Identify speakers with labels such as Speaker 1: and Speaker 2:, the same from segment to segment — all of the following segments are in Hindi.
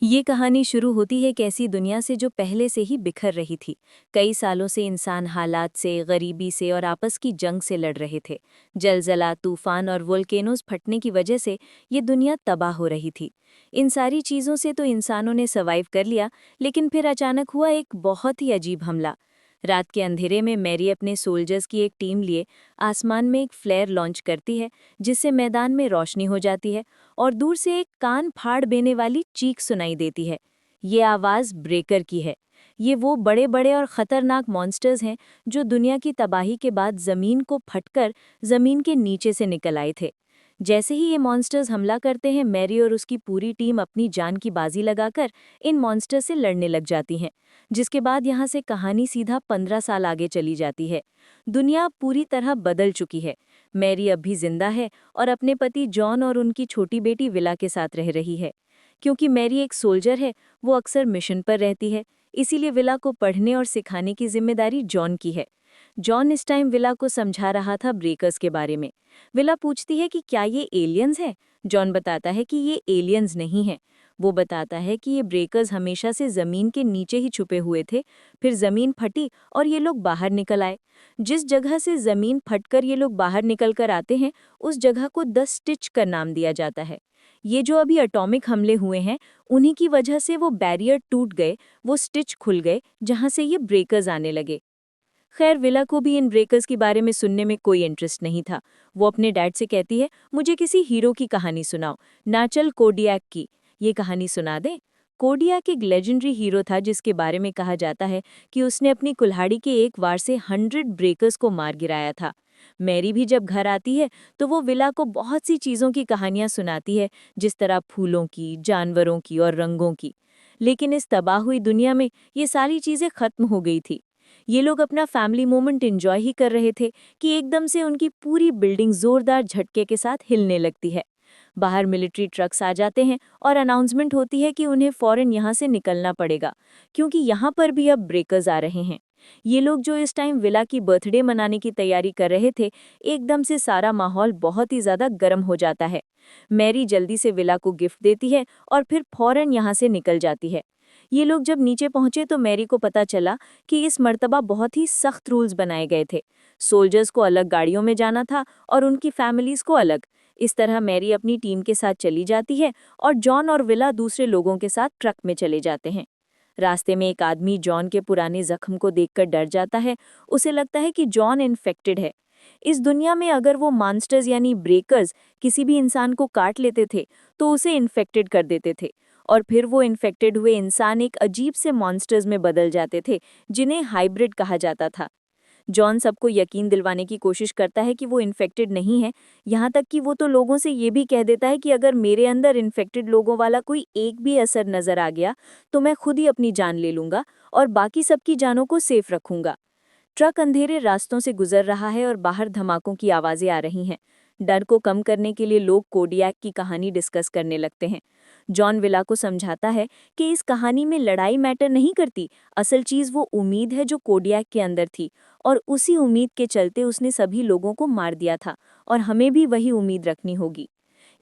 Speaker 1: ये कहानी शुरू होती है एक ऐसी दुनिया से जो पहले से ही बिखर रही थी। कई सालों से इंसान हालात से, गरीबी से और आपस की जंग से लड़ रहे थे। जलजला, तूफान और वोल्केनोज फटने की वजह से ये दुनिया तबाह हो रही थी। इन सारी चीज़ों से तो इंसानों ने सर्वाइव कर लिया, लेकिन फिर अचानक हुआ एक बहुत ही अजीब हमला। रात के अंधेरे में मैरी अपने सोल्जर्स की एक टीम लिए आसमान में एक फ्लेयर लॉन्च करती है, जिससे मैदान में रोशनी हो जाती है और दूर से एक कान फाड़ देने वाली चीख सुनाई देती है। ये आवाज़ ब्रेकर की है। ये वो बड़े बड़े और ख़तरनाक मॉन्स्टर्स हैं जो दुनिया की तबाही के बाद ज़मीन को फटकर ज़मीन के नीचे से निकल आए थे। जैसे ही ये मॉन्स्टर्स हमला करते हैं, मैरी और उसकी पूरी टीम अपनी जान की बाजी लगाकर इन मॉन्स्टर्स से लड़ने लग जाती हैं। जिसके बाद यहाँ से कहानी सीधा 15 साल आगे चली जाती है। दुनिया पूरी तरह बदल चुकी है। मैरी अब भी जिंदा है और अपने पति जॉन और उनकी छोटी बेटी विला के साथ रह रही है। क्योंकि मैरी एक सोल्जर है, वो अक्सर मिशन पर रहती है, इसीलिए विला को पढ़ने और सिखाने की जिम्मेदारी जॉन की है। जॉन इस टाइम विला को समझा रहा था ब्रेकर्स के बारे में। विला पूछती है कि क्या ये एलियंस हैं? जॉन बताता है कि ये एलियंस नहीं है। वो बताता है कि ये ब्रेकर्स हमेशा से जमीन के नीचे ही छुपे हुए थे, फिर जमीन फटी और ये लोग बाहर निकल आए। जिस जगह से जमीन फटकर ये लोग बाहर निकल कर आते हैं, उस जगह को द स्टिच का नाम दिया जाता है। ये जो अभी एटॉमिक हमले हुए हैं, उन्हीं की वजह से वो बैरियर टूट गए, वो स्टिच खुल गए, जहां से ये ब्रेकर्स आने लगे। खैर, विला को भी इन ब्रेकर्स के बारे में सुनने में कोई इंटरेस्ट नहीं था। वो अपने डैड से कहती है, मुझे किसी हीरो की कहानी सुनाओ, नाचल कोडियाक की। ये कहानी सुना दे। कोडियाक एक लेजेंडरी हीरो था जिसके बारे में कहा जाता है कि उसने अपनी कुल्हाड़ी के एक वार से 100 ब्रेकर्स को मार गिराया था। मैरी भी जब घर आती है तो वो विला को बहुत सी चीज़ों की कहानियां सुनाती है, जिस तरह फूलों की, जानवरों की और रंगों की। लेकिन इस तबाह हुई दुनिया में ये सारी चीज़ें खत्म हो गई थी। ये लोग अपना फैमिली मोमेंट एंजॉय ही कर रहे थे कि एकदम से उनकी पूरी बिल्डिंग जोरदार झटके के साथ हिलने लगती है। बाहर मिलिट्री ट्रक्स आ जाते हैं और अनाउंसमेंट होती है कि उन्हें फौरन यहाँ से निकलना पड़ेगा, क्योंकि यहाँ पर भी अब ब्रेकर्स आ रहे हैं। ये लोग जो इस टाइम विला की बर्थडे मनाने की तैयारी कर रहे थे, एकदम से सारा माहौल बहुत ही ज़्यादा गर्म हो जाता है। मैरी जल्दी से विला को गिफ्ट देती है और फिर फौरन यहाँ से निकल जाती है। ये लोग जब नीचे पहुंचे तो मैरी को पता चला कि इस मर्तबा बहुत ही सख्त रूल्स बनाए गए थे। सोल्जर्स को अलग गाड़ियों में जाना था और उनकी फैमिलीज को अलग। इस तरह मैरी अपनी टीम के साथ चली जाती है और जॉन और विला दूसरे लोगों के साथ ट्रक में चले जाते हैं। रास्ते में एक आदमी जॉन के पुराने जख्म को देखकर डर जाता है। उसे लगता है कि जॉन इन्फेक्टेड है। इस दुनिया में अगर वो मॉन्स्टर्स यानी ब्रेकर्स किसी भी इंसान को काट लेते थे तो उसे इन्फेक्टेड कर देते थे, और फिर वो इन्फेक्टेड हुए इंसान एक अजीब से मॉन्स्टर्स में बदल जाते थे, जिन्हें हाइब्रिड कहा जाता था। जॉन सबको यकीन दिलवाने की कोशिश करता है कि वो इन्फेक्टेड नहीं है, यहाँ तक कि वो तो लोगों से ये भी कह देता है कि अगर मेरे अंदर इन्फेक्टेड लोगों वाला कोई एक भी असर नजर आ गया तो मैं खुद ही अपनी जान ले लूंगा और बाकी सबकी जानों को सेफ रखूंगा। ट्रक अंधेरे रास्तों से गुजर रहा है और बाहर धमाकों की आवाजें आ रही हैं। डर को कम करने के लिए लोग कोडियाक की कहानी डिस्कस करने लगते हैं। जॉन विला को समझाता है कि इस कहानी में लड़ाई मैटर नहीं करती, असल चीज वो उम्मीद है जो कोडियाक के अंदर थी, और उसी उम्मीद के चलते उसने सभी लोगों को मार दिया था, और हमें भी वही उम्मीद रखनी होगी।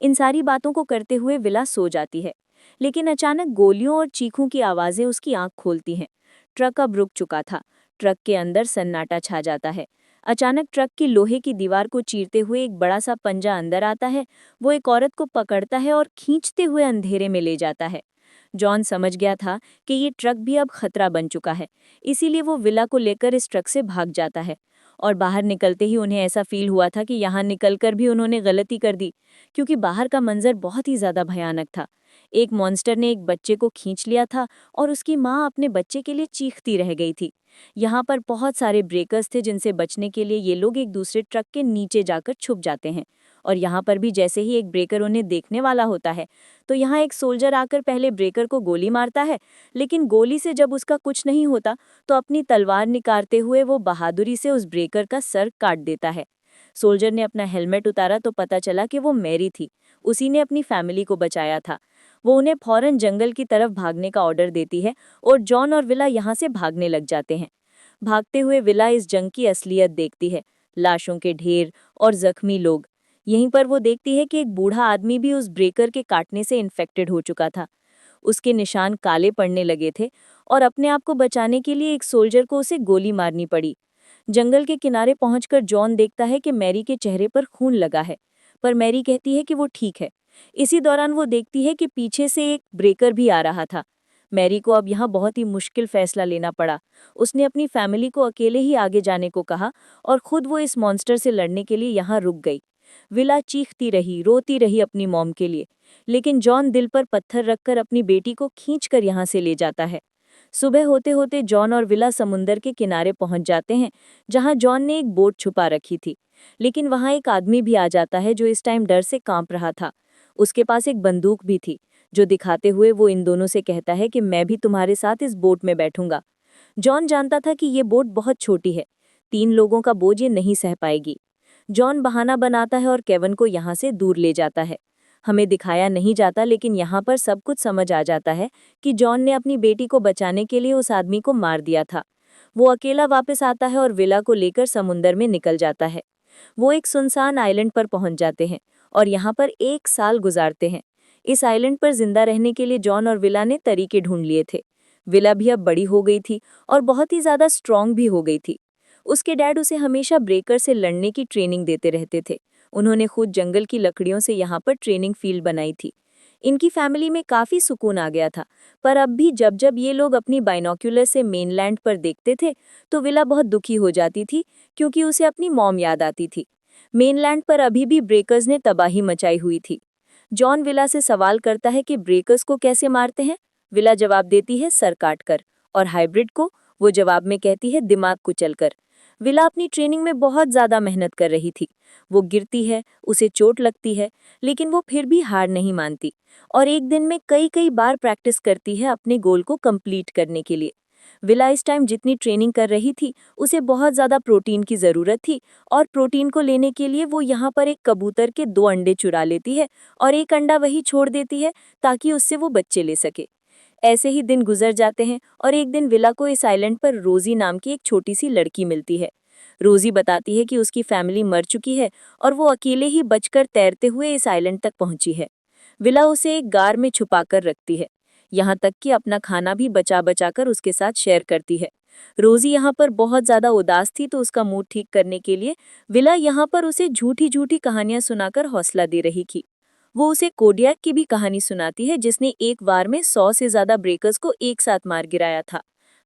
Speaker 1: इन सारी बातों को करते हुए विला सो जाती है, लेकिन अचानक गोलियों और चीखों की आवाजें उसकी आंख खोलती हैं। ट्रक अब रुक चुका था। ट्रक के अंदर सन्नाटा छा जाता है। अचानक ट्रक की लोहे की दीवार को चीरते हुए एक बड़ा सा पंजा अंदर आता है। वो एक औरत को पकड़ता है और खींचते हुए अंधेरे में ले जाता है। जॉन समझ गया था कि ये ट्रक भी अब खतरा बन चुका है, इसीलिए वो विला को लेकर इस ट्रक से भाग जाता है। और बाहर निकलते ही उन्हें ऐसा फील हुआ था कि यहाँ निकलकर भी उन्होंने गलती कर दी, क्योंकि बाहर का मंजर बहुत ही ज्यादा भयानक था। एक मॉन्स्टर ने एक बच्चे को खींच लिया था और उसकी माँ अपने बच्चे के लिए चीखती रह गई थी। यहाँ पर बहुत सारे ब्रेकर्स थे जिनसे बचने के लिए ये लोग एक दूसरे ट्रक के नीचे जाकर छुप जाते हैं। और यहाँ पर भी जैसे ही एक ब्रेकर उन्हें देखने वाला होता है तो यहाँ एक सोल्जर आकर पहले ब्रेकर को गोली मारता है, लेकिन गोली से जब उसका कुछ नहीं होता तो अपनी तलवार निकालते हुए वो बहादुरी से उस ब्रेकर का सर काट देता है। सोल्जर ने अपना हेलमेट उतारा तो पता चला कि वो मैरी थी। उसी ने अपनी फैमिली को बचाया था। वो उन्हें फौरन जंगल की तरफ भागने का ऑर्डर देती है और जॉन और विला यहाँ से भागने लग जाते हैं। भागते हुए विला इस जंग की असलियत देखती है, लाशों के ढेर और जख्मी लोग। यहीं पर वो देखती है कि एक बूढ़ा आदमी भी उस ब्रेकर के काटने से इन्फेक्टेड हो चुका था। उसके निशान काले पड़ने लगे थे और अपने आप को बचाने के लिए एक सोल्जर को उसे गोली मारनी पड़ी। जंगल के किनारे पहुंचकर जॉन देखता है कि मैरी के चेहरे पर खून लगा है, पर मैरी कहती है कि वो ठीक है। इसी दौरान वो देखती है कि पीछे से एक ब्रेकर भी आ रहा था। मैरी को अब यहाँ बहुत ही मुश्किल फैसला लेना पड़ा। उसने अपनी फैमिली को अकेले ही आगे जाने को कहा और खुद वो इस मॉन्स्टर से लड़ने के लिए यहाँ रुक गई। विला चीखती रही, रोती रही अपनी मॉम के लिए, लेकिन जॉन दिल पर पत्थर रखकर अपनी बेटी को खींचकर यहाँ से ले जाता है। सुबह होते होते जॉन और विला समुंदर के किनारे पहुंच जाते हैं, जहां जॉन ने एक बोट छुपा रखी थी। लेकिन वहां एक आदमी भी आ जाता है जो इस टाइम डर से कांप रहा था। उसके पास एक बंदूक भी थी, जो दिखाते हुए वो इन दोनों से कहता है कि मैं भी तुम्हारे साथ इस बोट में बैठूंगा। जॉन जानता था कि ये बोट बहुत छोटी है, 3 लोगों का बोझ ये नहीं सह पाएगी। जॉन बहाना बनाता है और केविन को यहाँ से दूर ले जाता है। हमें दिखाया नहीं जाता, लेकिन यहाँ पर सब कुछ समझ आ जाता है कि जॉन ने अपनी बेटी को बचाने के लिए उस आदमी को मार दिया था। वो अकेला वापस आता है और विला को लेकर समुंदर में निकल जाता है। वो एक सुनसान आइलैंड पर पहुंच जाते हैं और यहाँ पर 1 साल गुजारते हैं। इस आइलैंड पर जिंदा रहने के लिए जॉन और विला ने तरीके ढूंढ लिए थे। विला भी अब बड़ी हो गई थी और बहुत ही ज्यादा स्ट्रांग भी हो गई थी। उसके डैड उसे हमेशा ब्रेकर से लड़ने की ट्रेनिंग देते रहते थे। उन्होंने खुद जंगल की लकड़ियों से यहाँ पर ट्रेनिंग फील्ड बनाई थी। इनकी फैमिली में काफी सुकून आ गया था। पर अब भी जब जब ये लोग अपनी बाइनोक्यूलर से मेनलैंड पर देखते थे तो विला बहुत दुखी हो जाती थी, क्योंकि उसे अपनी मॉम याद आती थी। मेनलैंड पर अभी भी ब्रेकर्स ने तबाही मचाई हुई थी। जॉन विला से सवाल करता है कि ब्रेकर्स को कैसे मारते हैं। विला जवाब देती है सर काटकर, और हाइब्रिड को वो जवाब में कहती है दिमाग कुचलकर। विला अपनी ट्रेनिंग में बहुत ज्यादा मेहनत कर रही थी। वो गिरती है, उसे चोट लगती है, लेकिन वो फिर भी हार नहीं मानती और एक दिन में कई कई बार प्रैक्टिस करती है अपने गोल को कंप्लीट करने के लिए। विला इस टाइम जितनी ट्रेनिंग कर रही थी, उसे बहुत ज्यादा प्रोटीन की जरूरत थी, और प्रोटीन को लेने के लिए वो यहाँ पर एक कबूतर के 2 अंडे चुरा लेती है और एक अंडा वही छोड़ देती है ताकि उससे वो बच्चे ले सके। ऐसे ही दिन गुजर जाते हैं और एक दिन विला को इस आइलैंड पर रोजी नाम की एक छोटी सी लड़की मिलती है। रोजी बताती है कि उसकी फैमिली मर चुकी है और वो अकेले ही बचकर तैरते हुए इस आइलैंड तक पहुंची है। विला उसे एक गार में छुपाकर रखती है, यहाँ तक कि अपना खाना भी बचा बचा कर उसके साथ शेयर करती है। रोजी यहाँ पर बहुत ज्यादा उदास थी, तो उसका मूड ठीक करने के लिए विला यहाँ पर उसे झूठी झूठी कहानियां सुनाकर हौसला दे रही थी। वो उसे कोडियाक की भी कहानी सुनाती है, जिसने एक बार में 100 से ज्यादा ब्रेकर्स को एक साथ मार गिराया था।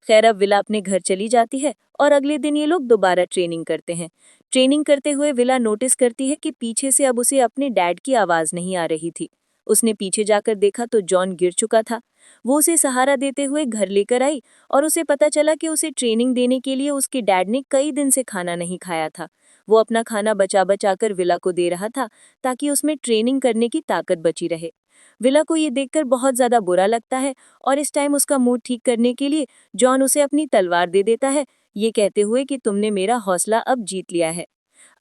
Speaker 1: खैर, अब विला अपने घर चली जाती है और अगले दिन ये लोग दोबारा ट्रेनिंग करते हैं। ट्रेनिंग करते हुए विला नोटिस करती है कि पीछे से अब उसे अपने डैड की आवाज नहीं आ रही थी। उसने पीछे जाकर देखा तो जॉन गिर चुका था। वो उसे सहारा देते हुए घर लेकर आई और उसे पता चला कि उसे ट्रेनिंग देने के लिए उसके डैड ने कई दिन से खाना नहीं खाया था। वो अपना खाना बचा बचा कर विला को दे रहा था ताकि उसमें ट्रेनिंग करने की ताकत बची रहे। विला को ये देखकर बहुत ज्यादा बुरा लगता है और इस टाइम उसका मूड ठीक करने के लिए जॉन उसे अपनी तलवार दे देता है, ये कहते हुए कि तुमने मेरा हौसला अब जीत लिया है।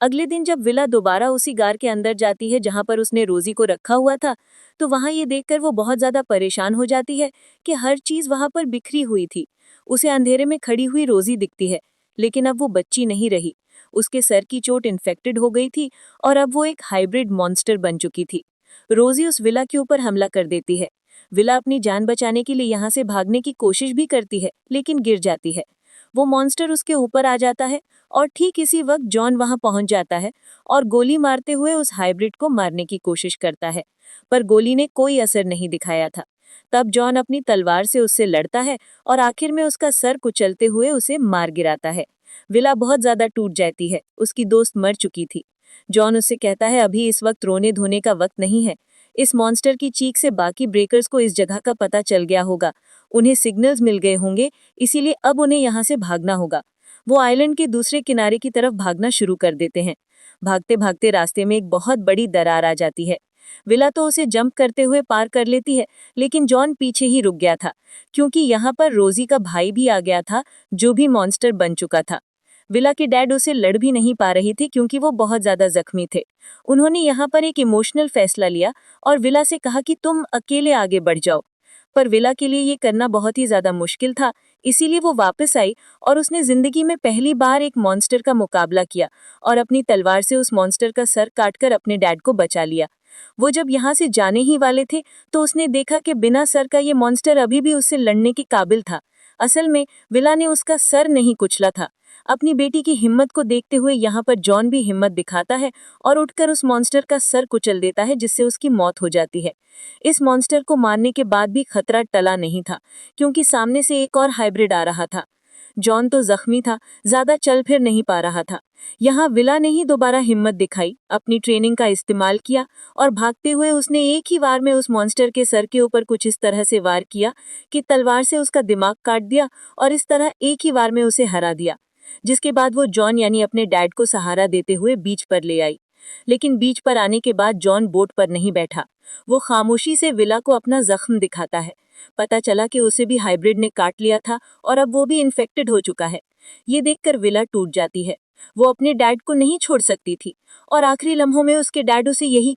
Speaker 1: अगले दिन जब विला दोबारा उसी गार के अंदर जाती है जहां पर उसने रोजी को रखा हुआ था, तो वहां ये देखकर वो बहुत ज्यादा परेशान हो जाती है कि हर चीज वहां पर बिखरी हुई थी। उसे अंधेरे में खड़ी हुई रोजी दिखती है, लेकिन अब वो बच्ची नहीं रही। उसके सर की चोट इन्फेक्टेड हो गई थी और अब वो एक हाइब्रिड मॉन्स्टर बन चुकी थी। रोजी उस विला के ऊपर हमला कर देती है। विला अपनी जान बचाने के लिए यहाँ से भागने की कोशिश भी करती है, लेकिन गिर जाती है। वो मॉन्स्टर उसके ऊपर आ जाता है और ठीक इसी वक्त जॉन वहां पहुंच जाता है और गोली मारते हुए उस हाइब्रिड को मारने की कोशिश करता है, पर गोली ने कोई असर नहीं दिखाया था। तब जॉन अपनी तलवार से उससे लड़ता है और आखिर में उसका सर कुचलते हुए उसे मार गिराता है। विला बहुत ज्यादा टूट जाती है, उसकी दोस्त मर चुकी थी। जॉन उससे कहता है अभी इस वक्त रोने धोने का वक्त नहीं है। इस मॉन्स्टर की चीख से बाकी ब्रेकर्स को इस जगह का पता चल गया होगा, उन्हें सिग्नल्स मिल गए होंगे, इसीलिए अब उन्हें यहाँ से भागना होगा। वो आइलैंड के दूसरे किनारे की तरफ भागना शुरू कर देते हैं। भागते भागते रास्ते में एक बहुत बड़ी दरार आ जाती है। विला तो उसे जंप करते हुए पार कर लेती है, लेकिन जॉन पीछे ही रुक गया था, क्योंकि यहाँ पर रोजी का भाई भी आ गया था, जो भी मॉन्स्टर बन चुका था। विला के डैड उसे लड़ भी नहीं पा रही थी, क्योंकि वो बहुत ज्यादा जख्मी थे। उन्होंने यहाँ पर एक इमोशनल फैसला लिया और विला से कहा कि तुम अकेले आगे बढ़ जाओ। पर विला के लिए ये करना बहुत ही ज्यादा मुश्किल था, इसीलिए वो वापस आई और उसने जिंदगी में पहली बार एक मॉन्स्टर का मुकाबला किया और अपनी तलवार से उस मॉन्स्टर का सर काटकर अपने डैड को बचा लिया।
Speaker 2: वो जब यहाँ से जाने ही वाले थे तो उसने देखा कि बिना सर का ये मॉन्स्टर अभी भी उससे लड़ने के काबिल था। असल में विला ने उसका सर नहीं कुचला था। अपनी बेटी की हिम्मत को देखते हुए यहाँ पर जॉन भी हिम्मत दिखाता है और उठकर उस मॉन्स्टर का सर कुचल देता है, जिससे उसकी मौत हो जाती है। इस मॉन्स्टर को मारने के बाद भी खतरा टला नहीं था, क्योंकि सामने से एक और हाइब्रिड आ रहा था। जॉन तो जख्मी था, ज्यादा चल फिर नहीं पा रहा था। यहाँ विला ने ही दोबारा हिम्मत दिखाई, अपनी ट्रेनिंग का इस्तेमाल किया और भागते हुए उसने एक ही वार में उस मॉन्स्टर के सर के ऊपर कुछ इस तरह से वार किया कि तलवार से उसका दिमाग काट दिया और इस तरह एक ही वार में उसे हरा दिया। जिसके बाद वो जॉन यानी अपने डैड को सहारा देते हुए बीच पर ले आई। लेकिन बीच पर आने के बाद जॉन बोट पर नहीं बैठा। वो खामोशी से विला को अपना जख्म दिखाता है। पता चला कि उसे भी हाइब्रिड ने काट लिया था और अब वो भी इन्फेक्टेड हो चुका है। ये देखकर विला टूट जाती है। वो अपने डैड को नहीं छोड़ सकती थी और आखिरी लम्हों में उसके डैड उसे यही